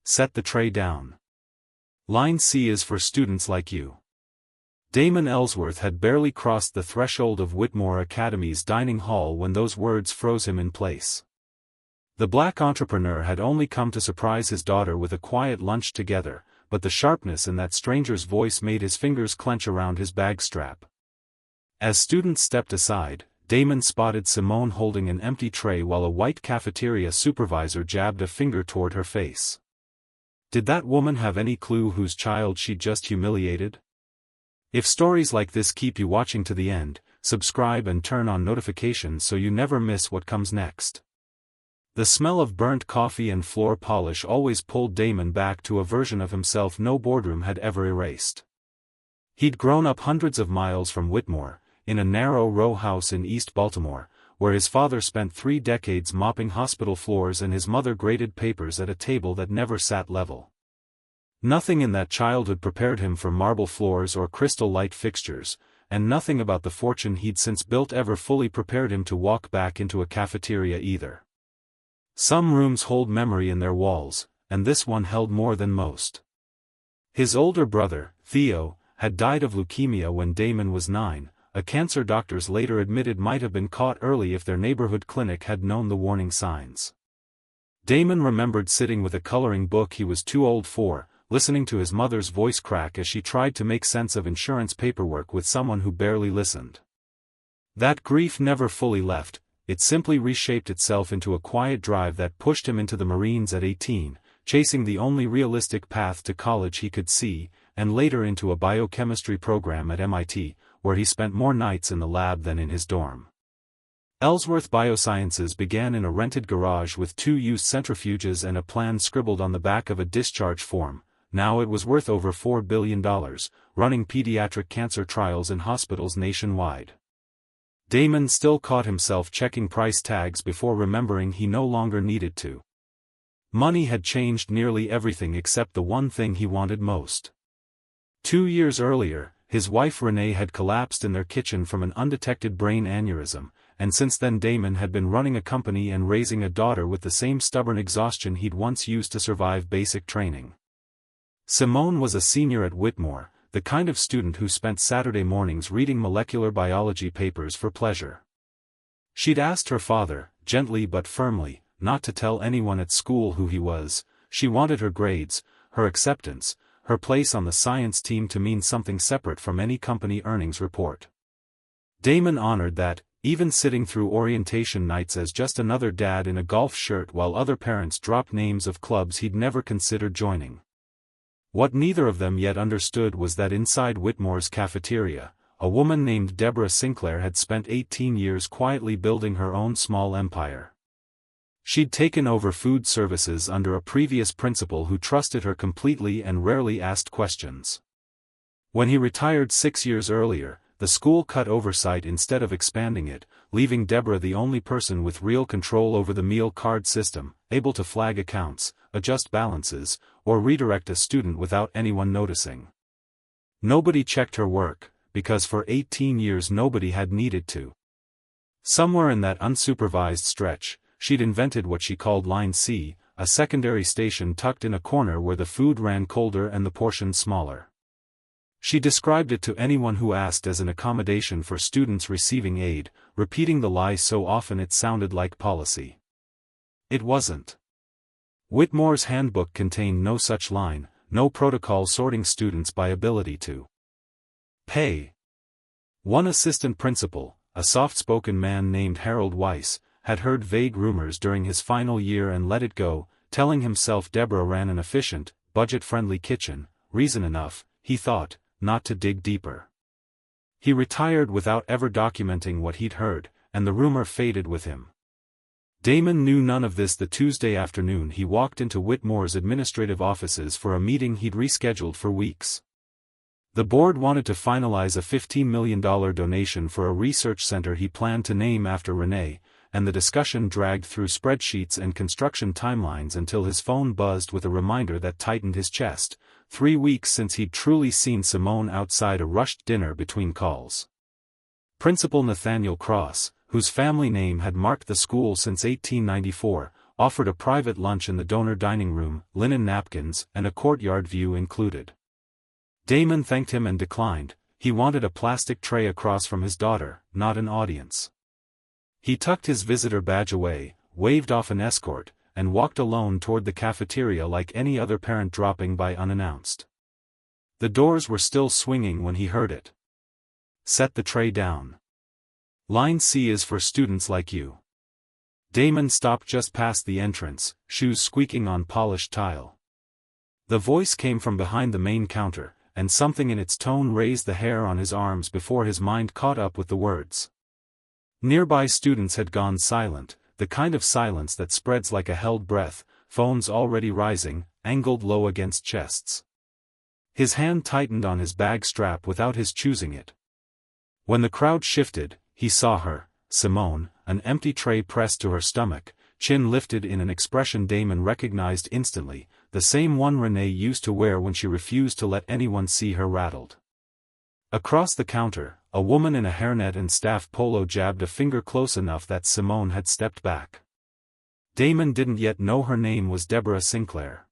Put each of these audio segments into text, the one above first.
Set the tray down. Line C is for students like you. Damon Ellsworth had barely crossed the threshold of Whitmore Academy's dining hall when those words froze him in place. The black entrepreneur had only come to surprise his daughter with a quiet lunch together, but the sharpness in that stranger's voice made his fingers clench around his bag strap. As students stepped aside, Damon spotted Simone holding an empty tray while a white cafeteria supervisor jabbed a finger toward her face. Did that woman have any clue whose child she'd just humiliated? If stories like this keep you watching to the end, subscribe and turn on notifications so you never miss what comes next. The smell of burnt coffee and floor polish always pulled Damon back to a version of himself no boardroom had ever erased. He'd grown up hundreds of miles from Whitmore, in a narrow row house in East Baltimore, where his father spent 3 decades mopping hospital floors and his mother graded papers at a table that never sat level. Nothing in that childhood prepared him for marble floors or crystal light fixtures, and nothing about the fortune he'd since built ever fully prepared him to walk back into a cafeteria either. Some rooms hold memory in their walls, and this one held more than most. His older brother, Theo, had died of leukemia when Damon was 9, a cancer doctors later admitted might have been caught early if their neighborhood clinic had known the warning signs. Damon remembered sitting with a coloring book he was too old for, listening to his mother's voice crack as she tried to make sense of insurance paperwork with someone who barely listened. That grief never fully left. It simply reshaped itself into a quiet drive that pushed him into the Marines at 18, chasing the only realistic path to college he could see, and later into a biochemistry program at MIT, where he spent more nights in the lab than in his dorm. Ellsworth Biosciences began in a rented garage with 2 used centrifuges and a plan scribbled on the back of a discharge form. Now it was worth over $4 billion, running pediatric cancer trials in hospitals nationwide. Damon still caught himself checking price tags before remembering he no longer needed to. Money had changed nearly everything except the one thing he wanted most. 2 years earlier, his wife Renee had collapsed in their kitchen from an undetected brain aneurysm, and since then Damon had been running a company and raising a daughter with the same stubborn exhaustion he'd once used to survive basic training. Simone was a senior at Whitmore, the kind of student who spent Saturday mornings reading molecular biology papers for pleasure. She'd asked her father, gently but firmly, not to tell anyone at school who he was. She wanted her grades, her acceptance, her place on the science team to mean something separate from any company earnings report. Damon honored that, even sitting through orientation nights as just another dad in a golf shirt while other parents dropped names of clubs he'd never considered joining. What neither of them yet understood was that inside Whitmore's cafeteria, a woman named Deborah Sinclair had spent 18 years quietly building her own small empire. She'd taken over food services under a previous principal who trusted her completely and rarely asked questions. When he retired 6 years earlier, the school cut oversight instead of expanding it, leaving Deborah the only person with real control over the meal card system, able to flag accounts, adjust balances, or redirect a student without anyone noticing. Nobody checked her work, because for 18 years nobody had needed to. Somewhere in that unsupervised stretch, she'd invented what she called Line C, a secondary station tucked in a corner where the food ran colder and the portions smaller. She described it to anyone who asked as an accommodation for students receiving aid, repeating the lie so often it sounded like policy. It wasn't. Whitmore's handbook contained no such line, no protocol sorting students by ability to pay. One assistant principal, a soft-spoken man named Harold Weiss, had heard vague rumors during his final year and let it go, telling himself Deborah ran an efficient, budget-friendly kitchen, reason enough, he thought, not to dig deeper. He retired without ever documenting what he'd heard, and the rumor faded with him. Damon knew none of this the Tuesday afternoon he walked into Whitmore's administrative offices for a meeting he'd rescheduled for weeks. The board wanted to finalize a $15 million donation for a research center he planned to name after Renee, and the discussion dragged through spreadsheets and construction timelines until his phone buzzed with a reminder that tightened his chest, 3 weeks since he'd truly seen Simone outside a rushed dinner between calls. Principal Nathaniel Cross, whose family name had marked the school since 1894, offered a private lunch in the donor dining room, linen napkins, and a courtyard view included. Damon thanked him and declined. He wanted a plastic tray across from his daughter, not an audience. He tucked his visitor badge away, waved off an escort, and walked alone toward the cafeteria like any other parent dropping by unannounced. The doors were still swinging when he heard it. Set the tray down. Line C is for students like you. Damon stopped just past the entrance, shoes squeaking on polished tile. The voice came from behind the main counter, and something in its tone raised the hair on his arms before his mind caught up with the words. Nearby students had gone silent, the kind of silence that spreads like a held breath, phones already rising, angled low against chests. His hand tightened on his bag strap without his choosing it. When the crowd shifted, he saw her, Simone, an empty tray pressed to her stomach, chin lifted in an expression Damon recognized instantly, the same one Renee used to wear when she refused to let anyone see her rattled. Across the counter, a woman in a hairnet and staff polo jabbed a finger close enough that Simone had stepped back. Damon didn't yet know her name was Deborah Sinclair.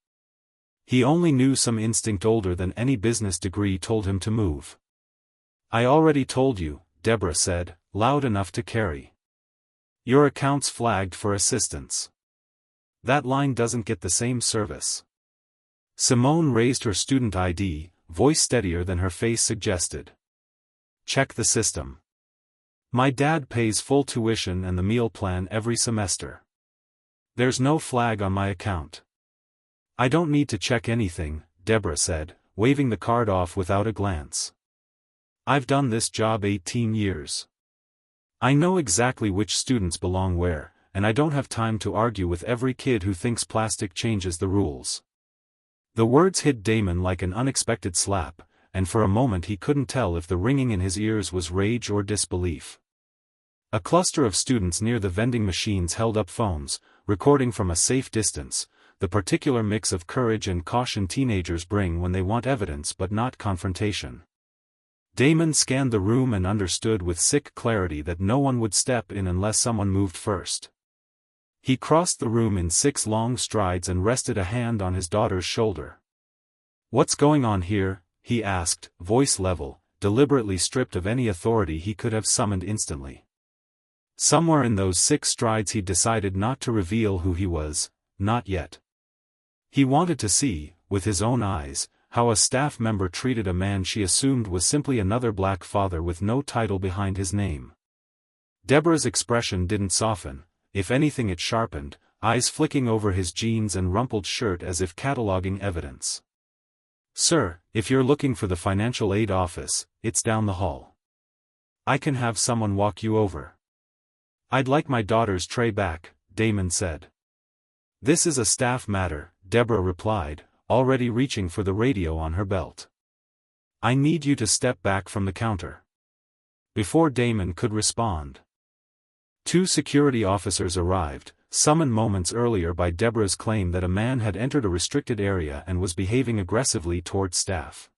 He only knew some instinct older than any business degree told him to move. "I already told you," Deborah said, loud enough to carry. "Your account's flagged for assistance. That line doesn't get the same service." Simone raised her student ID, voice steadier than her face suggested. "Check the system. My dad pays full tuition and the meal plan every semester. There's no flag on my account." "I don't need to check anything," Deborah said, waving the card off without a glance. "I've done this job 18 years. I know exactly which students belong where, and I don't have time to argue with every kid who thinks plastic changes the rules." The words hit Damon like an unexpected slap, and for a moment he couldn't tell if the ringing in his ears was rage or disbelief. A cluster of students near the vending machines held up phones, recording from a safe distance, the particular mix of courage and caution teenagers bring when they want evidence but not confrontation. Damon scanned the room and understood with sick clarity that no one would step in unless someone moved first. He crossed the room in 6 long strides and rested a hand on his daughter's shoulder. "What's going on here?" he asked, voice level, deliberately stripped of any authority he could have summoned instantly. Somewhere in those 6 strides he decided not to reveal who he was, not yet. He wanted to see, with his own eyes, how a staff member treated a man she assumed was simply another black father with no title behind his name. Deborah's expression didn't soften, if anything it sharpened, eyes flicking over his jeans and rumpled shirt as if cataloging evidence. "Sir, if you're looking for the financial aid office, it's down the hall. I can have someone walk you over." "I'd like my daughter's tray back," Damon said. "This is a staff matter," Deborah replied, already reaching for the radio on her belt. "I need you to step back from the counter." Before Damon could respond, 2 security officers arrived, summoned moments earlier by Deborah's claim that a man had entered a restricted area and was behaving aggressively toward staff.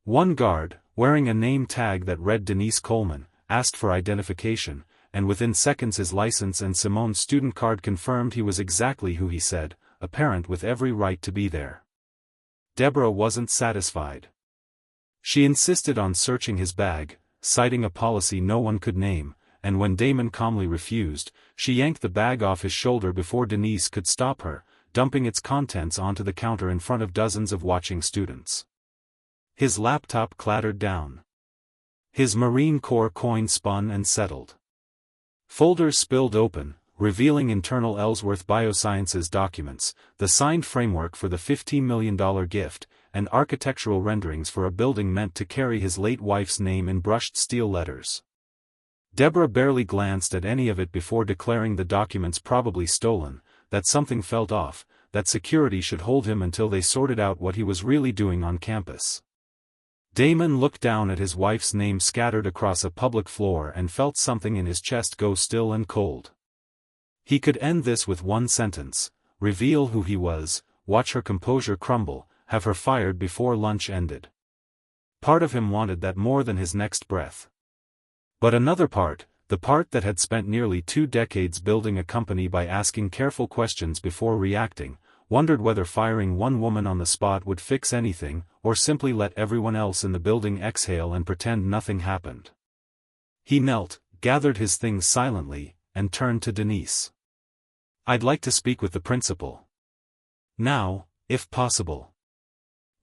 One guard, wearing a name tag that read Denise Coleman, asked for identification, and within seconds his license and Simone's student card confirmed he was exactly who he said, a parent with every right to be there. Deborah wasn't satisfied. She insisted on searching his bag, citing a policy no one could name, and when Damon calmly refused, she yanked the bag off his shoulder before Denise could stop her, dumping its contents onto the counter in front of dozens of watching students. His laptop clattered down. His Marine Corps coin spun and settled. Folders spilled open, revealing internal Ellsworth Biosciences documents, the signed framework for the $15 million gift, and architectural renderings for a building meant to carry his late wife's name in brushed steel letters. Deborah barely glanced at any of it before declaring the documents probably stolen, that something felt off, that security should hold him until they sorted out what he was really doing on campus. Damon looked down at his wife's name scattered across a public floor and felt something in his chest go still and cold. He could end this with one sentence: reveal who he was, watch her composure crumble, have her fired before lunch ended. Part of him wanted that more than his next breath. But another part, the part that had spent nearly 2 decades building a company by asking careful questions before reacting, wondered whether firing one woman on the spot would fix anything, or simply let everyone else in the building exhale and pretend nothing happened. He knelt, gathered his things silently, and turned to Denise. "I'd like to speak with the principal. Now, if possible."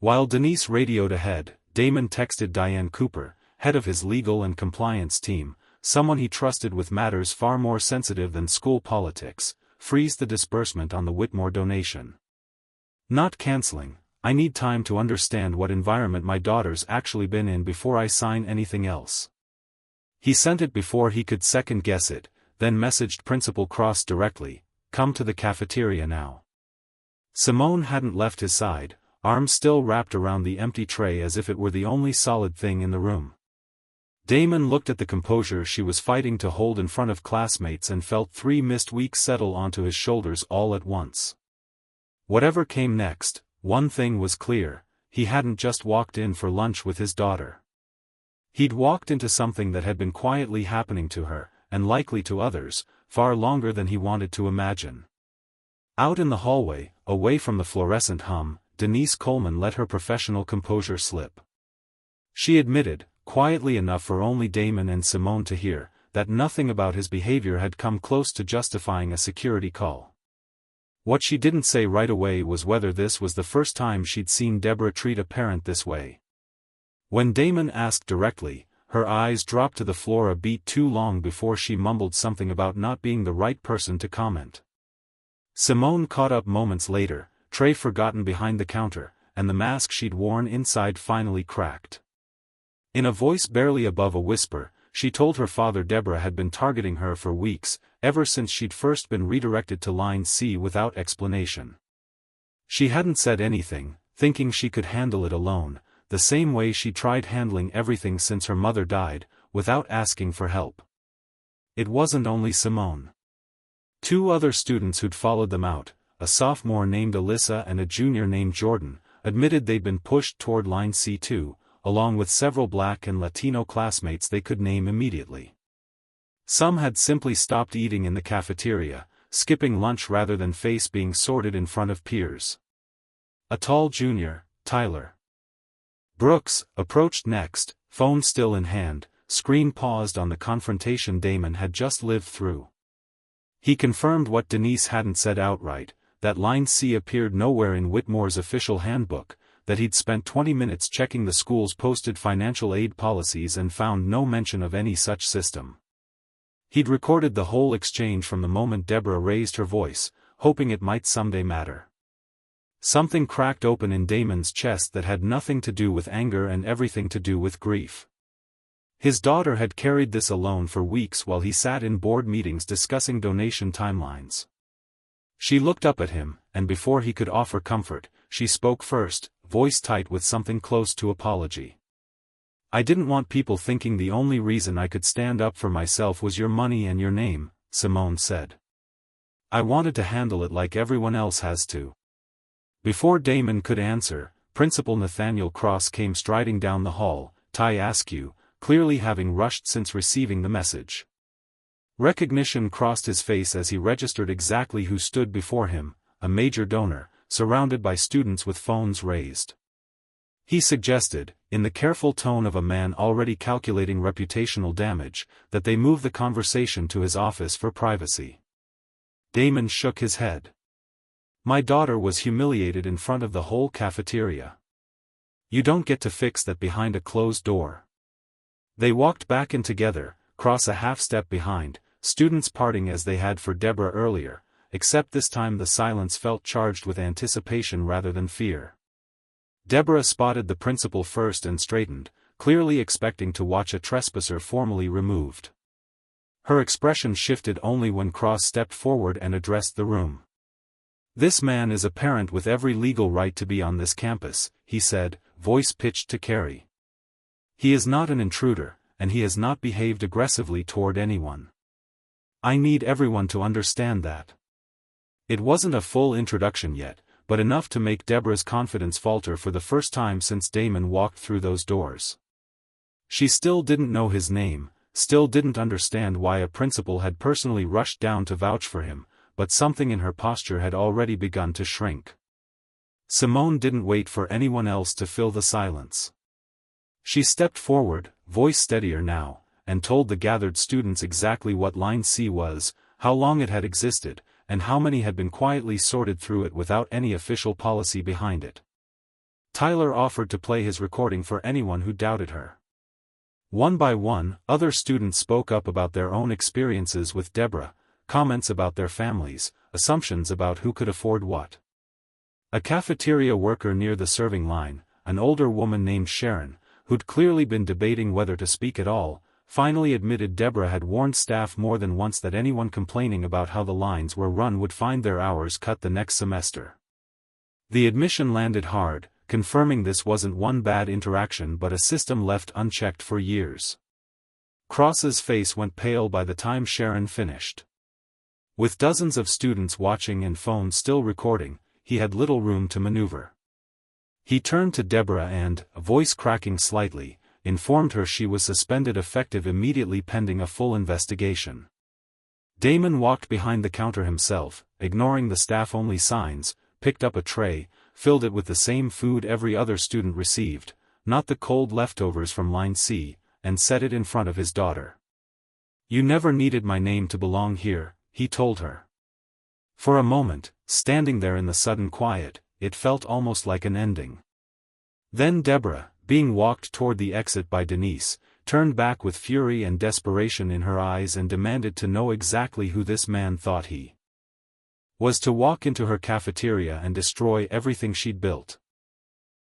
While Denise radioed ahead, Damon texted Diane Cooper, head of his legal and compliance team, someone he trusted with matters far more sensitive than school politics, "Freeze the disbursement on the Whitmore donation. Not canceling. I need time to understand what environment my daughter's actually been in before I sign anything else." He sent it before he could second-guess it, then messaged Principal Cross directly, "Come to the cafeteria now." Simone hadn't left his side, arms still wrapped around the empty tray as if it were the only solid thing in the room. Damon looked at the composure she was fighting to hold in front of classmates and felt 3 missed weeks settle onto his shoulders all at once. Whatever came next, one thing was clear: he hadn't just walked in for lunch with his daughter. He'd walked into something that had been quietly happening to her, and likely to others, far longer than he wanted to imagine. Out in the hallway, away from the fluorescent hum, Denise Coleman let her professional composure slip. She admitted, quietly enough for only Damon and Simone to hear, that nothing about his behavior had come close to justifying a security call. What she didn't say right away was whether this was the first time she'd seen Deborah treat a parent this way. When Damon asked directly, her eyes dropped to the floor a beat too long before she mumbled something about not being the right person to comment. Simone caught up moments later, tray forgotten behind the counter, and the mask she'd worn inside finally cracked. In a voice barely above a whisper, she told her father Deborah had been targeting her for weeks, ever since she'd first been redirected to Line C without explanation. She hadn't said anything, thinking she could handle it alone, the same way she tried handling everything since her mother died, without asking for help. It wasn't only Simone. 2 other students who'd followed them out, a sophomore named Alyssa and a junior named Jordan, admitted they'd been pushed toward Line C2, along with several Black and Latino classmates they could name immediately. Some had simply stopped eating in the cafeteria, skipping lunch rather than face being sorted in front of peers. A tall junior, Tyler Brooks, approached next, phone still in hand, screen paused on the confrontation Damon had just lived through. He confirmed what Denise hadn't said outright, that Line C appeared nowhere in Whitmore's official handbook, that he'd spent 20 minutes checking the school's posted financial aid policies and found no mention of any such system. He'd recorded the whole exchange from the moment Deborah raised her voice, hoping it might someday matter. Something cracked open in Damon's chest that had nothing to do with anger and everything to do with grief. His daughter had carried this alone for weeks while he sat in board meetings discussing donation timelines. She looked up at him, and before he could offer comfort, she spoke first, voice tight with something close to apology. "I didn't want people thinking the only reason I could stand up for myself was your money and your name," Simone said. "I wanted to handle it like everyone else has to." Before Damon could answer, Principal Nathaniel Cross came striding down the hall, tie askew, clearly having rushed since receiving the message. Recognition crossed his face as he registered exactly who stood before him, a major donor, surrounded by students with phones raised. He suggested, in the careful tone of a man already calculating reputational damage, that they move the conversation to his office for privacy. Damon shook his head. "My daughter was humiliated in front of the whole cafeteria. You don't get to fix that behind a closed door." They walked back in together, Cross a half-step behind, students parting as they had for Deborah earlier, except this time the silence felt charged with anticipation rather than fear. Deborah spotted the principal first and straightened, clearly expecting to watch a trespasser formally removed. Her expression shifted only when Cross stepped forward and addressed the room. "This man is a parent with every legal right to be on this campus," he said, voice pitched to Carrie. "He is not an intruder, and he has not behaved aggressively toward anyone. I need everyone to understand that." It wasn't a full introduction yet, but enough to make Deborah's confidence falter for the first time since Damon walked through those doors. She still didn't know his name, still didn't understand why a principal had personally rushed down to vouch for him, but something in her posture had already begun to shrink. Simone didn't wait for anyone else to fill the silence. She stepped forward, voice steadier now, and told the gathered students exactly what Line C was, how long it had existed, and how many had been quietly sorted through it without any official policy behind it. Tyler offered to play his recording for anyone who doubted her. One by one, other students spoke up about their own experiences with Deborah, comments about their families, assumptions about who could afford what. A cafeteria worker near the serving line, an older woman named Sharon, who'd clearly been debating whether to speak at all, finally admitted Deborah had warned staff more than once that anyone complaining about how the lines were run would find their hours cut the next semester. The admission landed hard, confirming this wasn't one bad interaction but a system left unchecked for years. Cross's face went pale by the time Sharon finished. With dozens of students watching and phones still recording, he had little room to maneuver. He turned to Deborah and, a voice cracking slightly, informed her she was suspended effective immediately pending a full investigation. Damon walked behind the counter himself, ignoring the staff-only signs, picked up a tray, filled it with the same food every other student received, not the cold leftovers from Line C, and set it in front of his daughter. "You never needed my name to belong here," he told her. For a moment, standing there in the sudden quiet, it felt almost like an ending. Then Deborah, being walked toward the exit by Denise, turned back with fury and desperation in her eyes and demanded to know exactly who this man thought he was to walk into her cafeteria and destroy everything she'd built.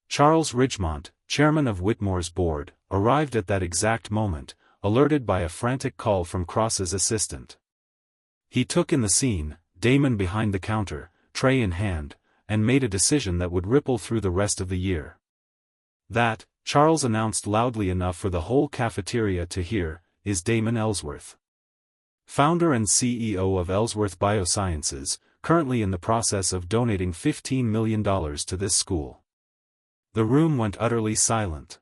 Charles Ridgemont, chairman of Whitmore's board, arrived at that exact moment, alerted by a frantic call from Cross's assistant. He took in the scene, Damon behind the counter, tray in hand, and made a decision that would ripple through the rest of the year. "That," Charles announced loudly enough for the whole cafeteria to hear, "is Damon Ellsworth, founder and CEO of Ellsworth Biosciences, currently in the process of donating $15 million to this school." The room went utterly silent.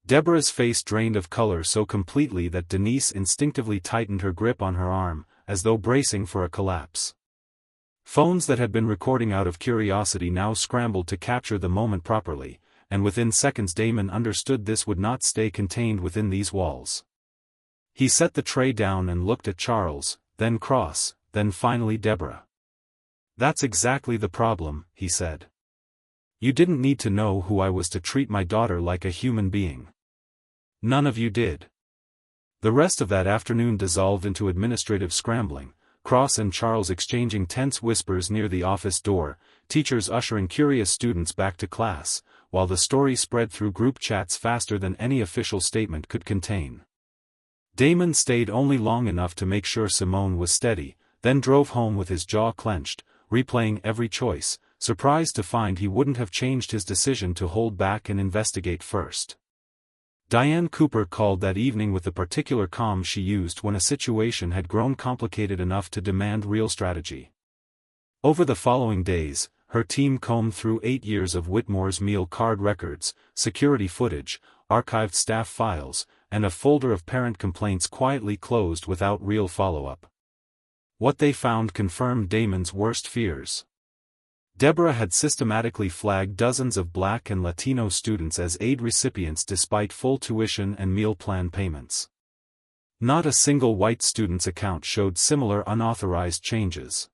Deborah's face drained of color so completely that Denise instinctively tightened her grip on her arm, as though bracing for a collapse. Phones that had been recording out of curiosity now scrambled to capture the moment properly, and within seconds Damon understood this would not stay contained within these walls. He set the tray down and looked at Charles, then Cross, then finally Deborah. "That's exactly the problem," he said. "You didn't need to know who I was to treat my daughter like a human being. None of you did." The rest of that afternoon dissolved into administrative scrambling, Cross and Charles exchanging tense whispers near the office door, teachers ushering curious students back to class, while the story spread through group chats faster than any official statement could contain. Damon stayed only long enough to make sure Simone was steady, then drove home with his jaw clenched, replaying every choice, surprised to find he wouldn't have changed his decision to hold back and investigate first. Diane Cooper called that evening with the particular calm she used when a situation had grown complicated enough to demand real strategy. Over the following days, her team combed through 8 years of Whitmore's meal card records, security footage, archived staff files, and a folder of parent complaints quietly closed without real follow-up. What they found confirmed Damon's worst fears. Deborah had systematically flagged dozens of Black and Latino students as aid recipients despite full tuition and meal plan payments. Not a single white student's account showed similar unauthorized changes.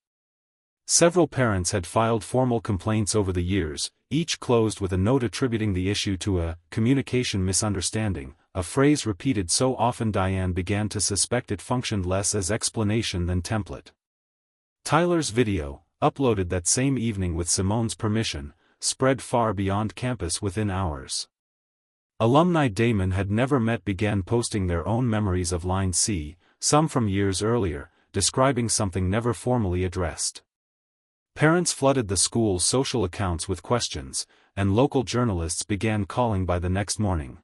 Several parents had filed formal complaints over the years, each closed with a note attributing the issue to a communication misunderstanding, a phrase repeated so often Diane began to suspect it functioned less as explanation than template. Tyler's video, uploaded that same evening with Simone's permission, spread far beyond campus within hours. Alumni Damon had never met began posting their own memories of Line C, some from years earlier, describing something never formally addressed. Parents flooded the school's social accounts with questions, and local journalists began calling by the next morning.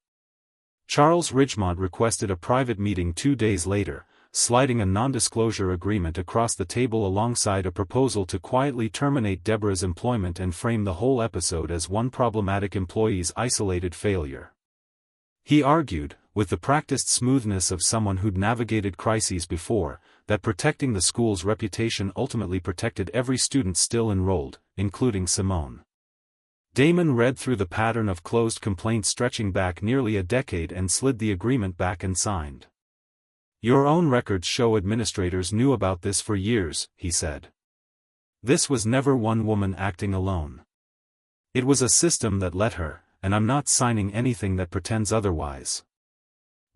Charles Ridgemont requested a private meeting 2 days later, sliding a non-disclosure agreement across the table alongside a proposal to quietly terminate Deborah's employment and frame the whole episode as one problematic employee's isolated failure. He argued, with the practiced smoothness of someone who'd navigated crises before, that protecting the school's reputation ultimately protected every student still enrolled, including Simone. Damon read through the pattern of closed complaints stretching back nearly a decade and slid the agreement back and signed. "Your own records show administrators knew about this for years," he said. "This was never one woman acting alone. It was a system that let her, and I'm not signing anything that pretends otherwise."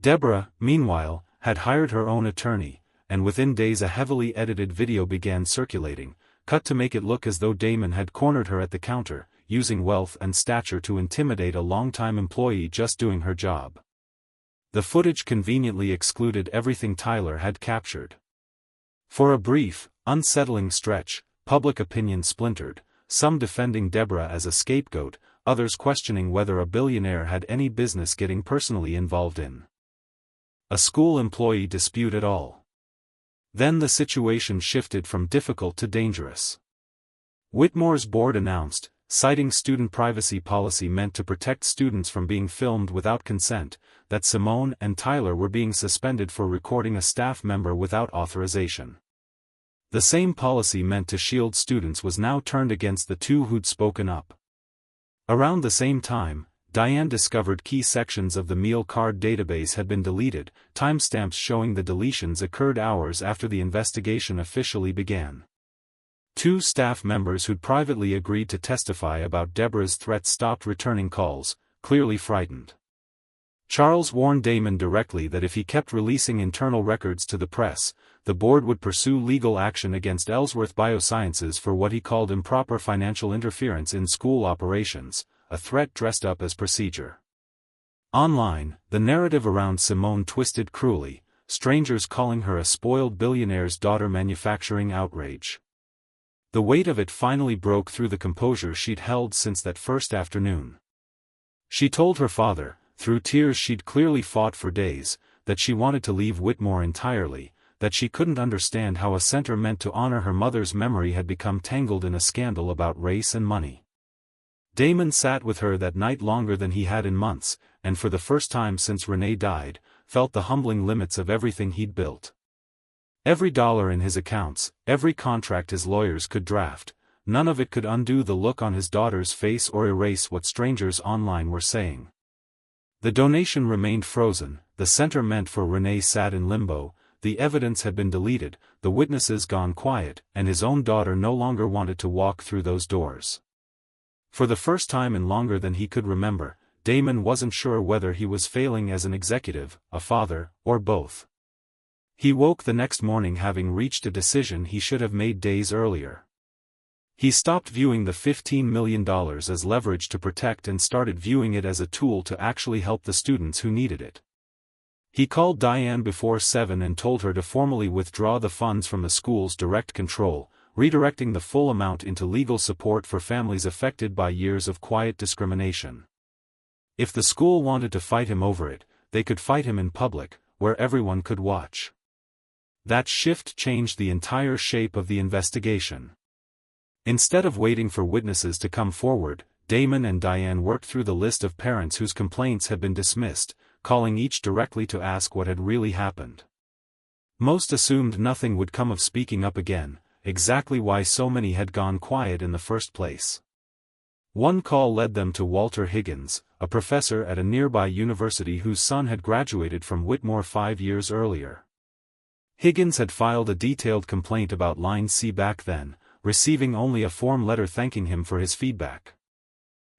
Deborah, meanwhile, had hired her own attorney, and within days a heavily edited video began circulating, cut to make it look as though Damon had cornered her at the counter, using wealth and stature to intimidate a longtime employee just doing her job. The footage conveniently excluded everything Tyler had captured. For a brief, unsettling stretch, public opinion splintered, some defending Deborah as a scapegoat, others questioning whether a billionaire had any business getting personally involved in a school employee dispute at all. Then the situation shifted from difficult to dangerous. Whitmore's board announced, citing student privacy policy meant to protect students from being filmed without consent, that Simone and Tyler were being suspended for recording a staff member without authorization. The same policy meant to shield students was now turned against the two who'd spoken up. Around the same time, Diane discovered key sections of the meal card database had been deleted, timestamps showing the deletions occurred hours after the investigation officially began. Two staff members who'd privately agreed to testify about Deborah's threats stopped returning calls, clearly frightened. Charles warned Damon directly that if he kept releasing internal records to the press, the board would pursue legal action against Ellsworth Biosciences for what he called improper financial interference in school operations, a threat dressed up as procedure. Online, the narrative around Simone twisted cruelly, strangers calling her a spoiled billionaire's daughter, manufacturing outrage. The weight of it finally broke through the composure she'd held since that first afternoon. She told her father, through tears she'd clearly fought for days, that she wanted to leave Whitmore entirely, that she couldn't understand how a center meant to honor her mother's memory had become tangled in a scandal about race and money. Damon sat with her that night longer than he had in months, and for the first time since Renee died, felt the humbling limits of everything he'd built. Every dollar in his accounts, every contract his lawyers could draft, none of it could undo the look on his daughter's face or erase what strangers online were saying. The donation remained frozen, the center meant for Renee sat in limbo, the evidence had been deleted, the witnesses gone quiet, and his own daughter no longer wanted to walk through those doors. For the first time in longer than he could remember, Damon wasn't sure whether he was failing as an executive, a father, or both. He woke the next morning having reached a decision he should have made days earlier. He stopped viewing the $15 million as leverage to protect and started viewing it as a tool to actually help the students who needed it. He called Diane before 7 and told her to formally withdraw the funds from the school's direct control, redirecting the full amount into legal support for families affected by years of quiet discrimination. If the school wanted to fight him over it, they could fight him in public, where everyone could watch. That shift changed the entire shape of the investigation. Instead of waiting for witnesses to come forward, Damon and Diane worked through the list of parents whose complaints had been dismissed, calling each directly to ask what had really happened. Most assumed nothing would come of speaking up again, exactly why so many had gone quiet in the first place. One call led them to Walter Higgins, a professor at a nearby university whose son had graduated from Whitmore 5 years earlier. Higgins had filed a detailed complaint about Line C back then, receiving only a form letter thanking him for his feedback.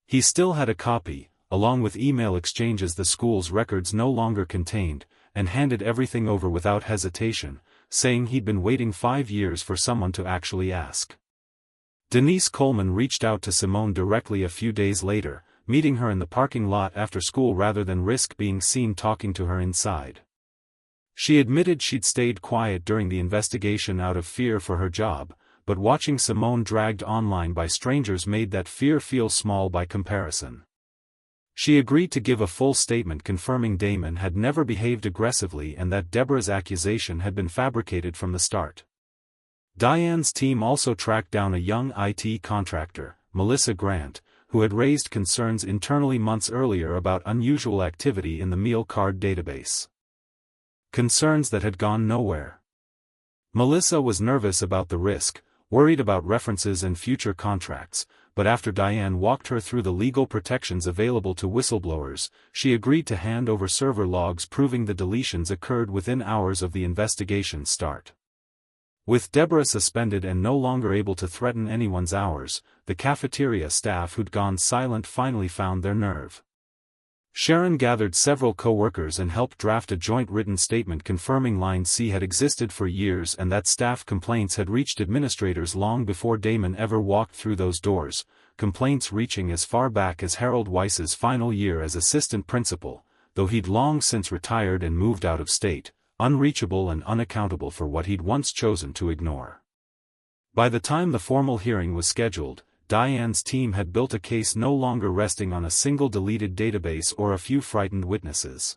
He still had a copy, along with email exchanges the school's records no longer contained, and handed everything over without hesitation, saying he'd been waiting 5 years for someone to actually ask. Denise Coleman reached out to Simone directly a few days later, meeting her in the parking lot after school rather than risk being seen talking to her inside. She admitted she'd stayed quiet during the investigation out of fear for her job, but watching Simone dragged online by strangers made that fear feel small by comparison. She agreed to give a full statement confirming Damon had never behaved aggressively and that Deborah's accusation had been fabricated from the start. Diane's team also tracked down a young IT contractor, Melissa Grant, who had raised concerns internally months earlier about unusual activity in the meal card database. Concerns that had gone nowhere. Melissa was nervous about the risk, worried about references and future contracts, but after Diane walked her through the legal protections available to whistleblowers, she agreed to hand over server logs proving the deletions occurred within hours of the investigation's start. With Deborah suspended and no longer able to threaten anyone's hours, the cafeteria staff who'd gone silent finally found their nerve. Sharon gathered several co-workers and helped draft a joint written statement confirming Line C had existed for years and that staff complaints had reached administrators long before Damon ever walked through those doors, complaints reaching as far back as Harold Weiss's final year as assistant principal, though he'd long since retired and moved out of state, unreachable and unaccountable for what he'd once chosen to ignore. By the time the formal hearing was scheduled, Diane's team had built a case no longer resting on a single deleted database or a few frightened witnesses.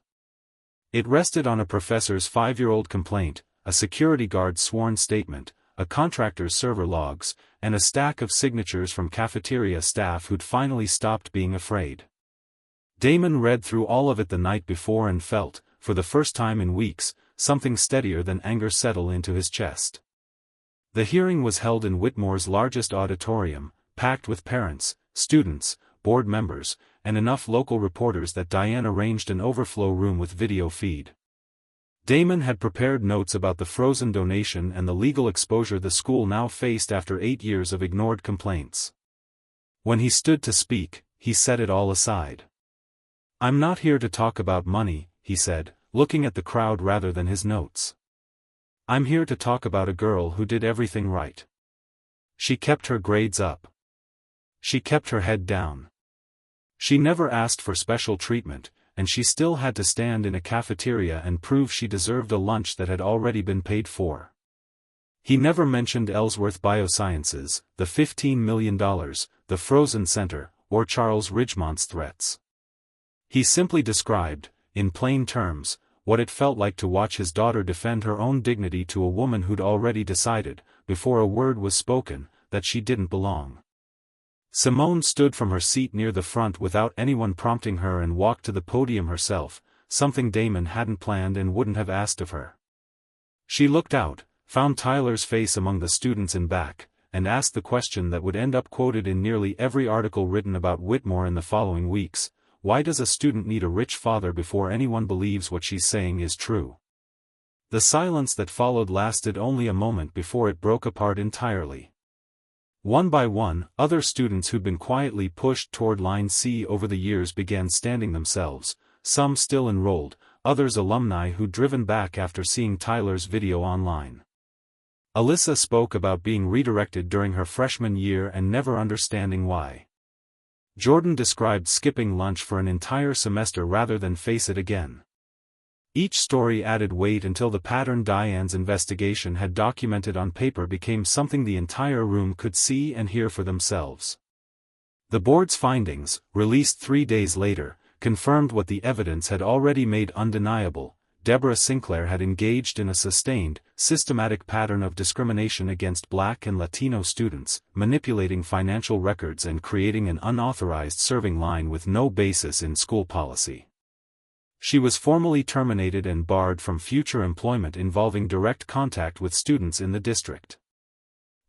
It rested on a professor's 5-year-old complaint, a security guard's sworn statement, a contractor's server logs, and a stack of signatures from cafeteria staff who'd finally stopped being afraid. Damon read through all of it the night before and felt, for the first time in weeks, something steadier than anger settle into his chest. The hearing was held in Whitmore's largest auditorium, packed with parents, students, board members, and enough local reporters that Diane arranged an overflow room with video feed. Damon had prepared notes about the frozen donation and the legal exposure the school now faced after 8 years of ignored complaints. When he stood to speak, he set it all aside. "I'm not here to talk about money," he said, looking at the crowd rather than his notes. "I'm here to talk about a girl who did everything right. She kept her grades up. She kept her head down. She never asked for special treatment, and she still had to stand in a cafeteria and prove she deserved a lunch that had already been paid for." He never mentioned Ellsworth Biosciences, the $15 million, the Frozen Center, or Charles Ridgemont's threats. He simply described, in plain terms, what it felt like to watch his daughter defend her own dignity to a woman who'd already decided, before a word was spoken, that she didn't belong. Simone stood from her seat near the front without anyone prompting her and walked to the podium herself, something Damon hadn't planned and wouldn't have asked of her. She looked out, found Tyler's face among the students in back, and asked the question that would end up quoted in nearly every article written about Whitmore in the following weeks: why does a student need a rich father before anyone believes what she's saying is true? The silence that followed lasted only a moment before it broke apart entirely. One by one, other students who'd been quietly pushed toward Line C over the years began standing themselves, some still enrolled, others alumni who'd driven back after seeing Tyler's video online. Alyssa spoke about being redirected during her freshman year and never understanding why. Jordan described skipping lunch for an entire semester rather than face it again. Each story added weight until the pattern Diane's investigation had documented on paper became something the entire room could see and hear for themselves. The board's findings, released 3 days later, confirmed what the evidence had already made undeniable: Deborah Sinclair had engaged in a sustained, systematic pattern of discrimination against Black and Latino students, manipulating financial records and creating an unauthorized serving line with no basis in school policy. She was formally terminated and barred from future employment involving direct contact with students in the district.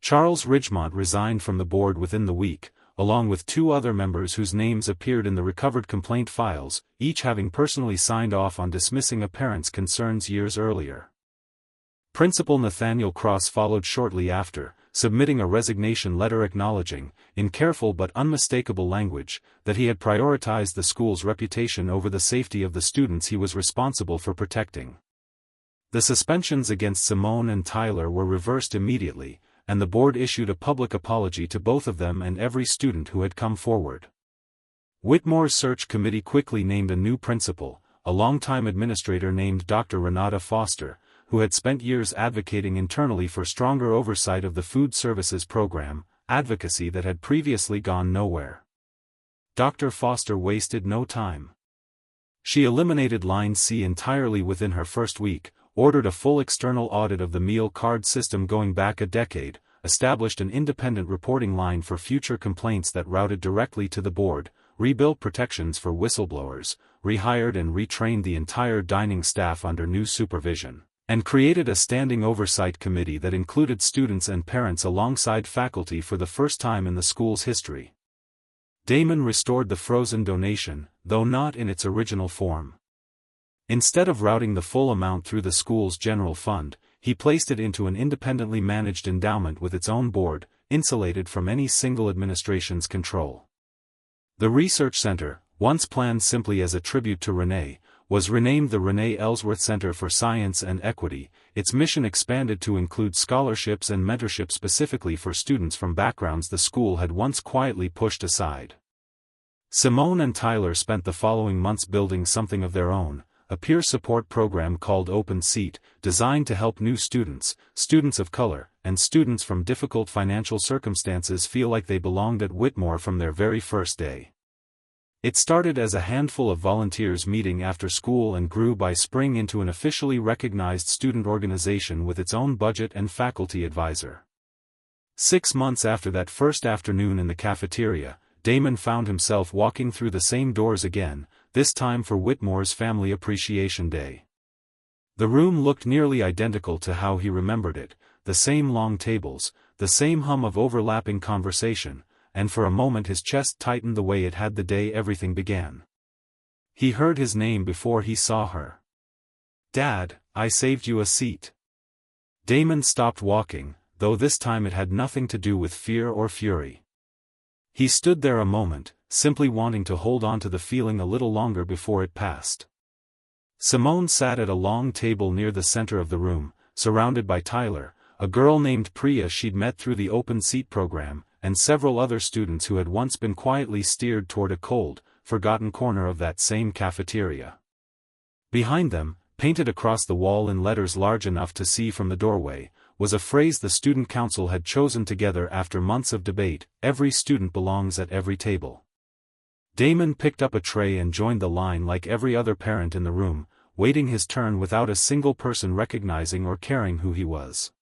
Charles Ridgemont resigned from the board within the week, along with 2 other members whose names appeared in the recovered complaint files, each having personally signed off on dismissing a parent's concerns years earlier. Principal Nathaniel Cross followed shortly after, submitting a resignation letter acknowledging, in careful but unmistakable language, that he had prioritized the school's reputation over the safety of the students he was responsible for protecting. The suspensions against Simone and Tyler were reversed immediately, and the board issued a public apology to both of them and every student who had come forward. Whitmore's search committee quickly named a new principal, a longtime administrator named Dr. Renata Foster, who had spent years advocating internally for stronger oversight of the food services program, advocacy that had previously gone nowhere. Dr. Foster wasted no time. She eliminated Line C entirely within her first week, ordered a full external audit of the meal card system going back a decade, established an independent reporting line for future complaints that routed directly to the board, rebuilt protections for whistleblowers, rehired and retrained the entire dining staff under new supervision, and created a standing oversight committee that included students and parents alongside faculty for the first time in the school's history. Damon restored the frozen donation, though not in its original form. Instead of routing the full amount through the school's general fund, he placed it into an independently managed endowment with its own board, insulated from any single administration's control. The research center, once planned simply as a tribute to Renee, was renamed the Renee Ellsworth Center for Science and Equity. Its mission expanded to include scholarships and mentorship specifically for students from backgrounds the school had once quietly pushed aside. Simone and Tyler spent the following months building something of their own, a peer support program called Open Seat, designed to help new students, students of color, and students from difficult financial circumstances feel like they belonged at Whitmore from their very first day. It started as a handful of volunteers meeting after school and grew by spring into an officially recognized student organization with its own budget and faculty advisor. 6 months after that first afternoon in the cafeteria, Damon found himself walking through the same doors again, this time for Whitmore's Family Appreciation Day. The room looked nearly identical to how he remembered it, the same long tables, the same hum of overlapping conversation, and for a moment his chest tightened the way it had the day everything began. He heard his name before he saw her. "Dad, I saved you a seat." Damon stopped walking, though this time it had nothing to do with fear or fury. He stood there a moment, simply wanting to hold on to the feeling a little longer before it passed. Simone sat at a long table near the center of the room, surrounded by Tyler, a girl named Priya she'd met through the Open Seat program, and several other students who had once been quietly steered toward a cold, forgotten corner of that same cafeteria. Behind them, painted across the wall in letters large enough to see from the doorway, was a phrase the student council had chosen together after months of debate: "Every student belongs at every table." Damon picked up a tray and joined the line like every other parent in the room, waiting his turn without a single person recognizing or caring who he was.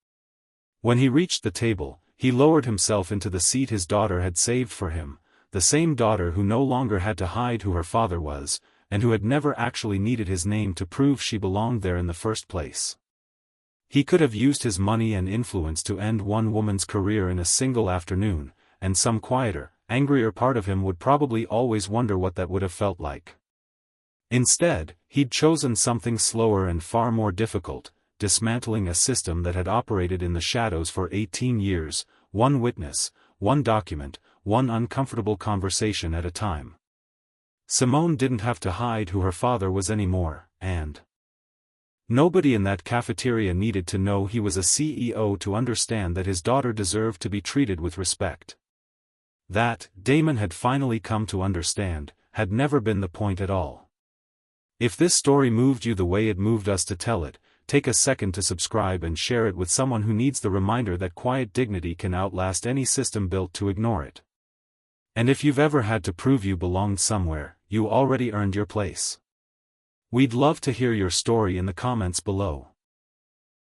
When he reached the table, he lowered himself into the seat his daughter had saved for him, the same daughter who no longer had to hide who her father was, and who had never actually needed his name to prove she belonged there in the first place. He could have used his money and influence to end one woman's career in a single afternoon, and some quieter, angrier part of him would probably always wonder what that would have felt like. Instead, he'd chosen something slower and far more difficult, dismantling a system that had operated in the shadows for 18 years, one witness, one document, one uncomfortable conversation at a time. Simone didn't have to hide who her father was anymore, and nobody in that cafeteria needed to know he was a CEO to understand that his daughter deserved to be treated with respect. That, Damon had finally come to understand, had never been the point at all. If this story moved you the way it moved us to tell it, take a second to subscribe and share it with someone who needs the reminder that quiet dignity can outlast any system built to ignore it. And if you've ever had to prove you belonged somewhere, you already earned your place. We'd love to hear your story in the comments below.